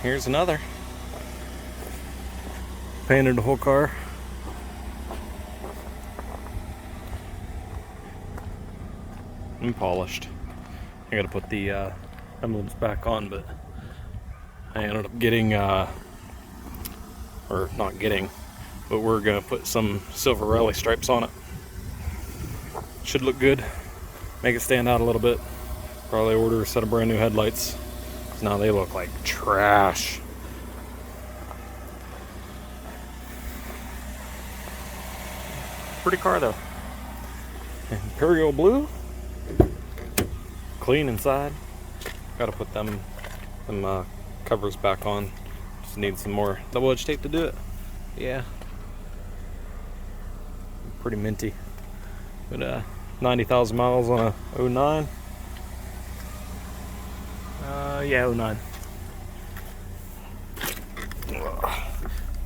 here's another. Painted the whole car. And polished. I gotta put the emblems back on, but I ended up getting, or not getting, but we're gonna put some silver rally stripes on it. Should look good. Make it stand out a little bit. Probably order a set of brand new headlights. Now they look like trash. Pretty car though. Imperial blue. Clean inside. Gotta put them covers back on. Just need some more double edge tape to do it. Yeah. Pretty minty. But 90,000 miles on a 09. Yeah, 09.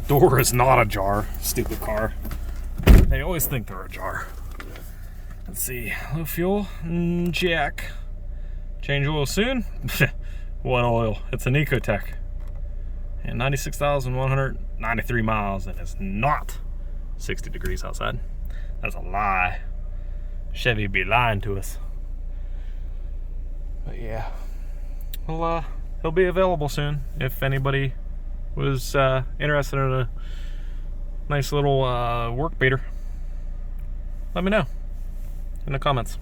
Door is not ajar. Stupid car. They always think they're ajar. Let's see. Low fuel. Jack. Change oil soon. What oil? It's an Ecotech. And 96,193 miles, and it's not 60 degrees outside. That's a lie. Chevy be lying to us. But yeah. Well, he'll be available soon if anybody was interested in a nice little work beater. Let me know in the comments.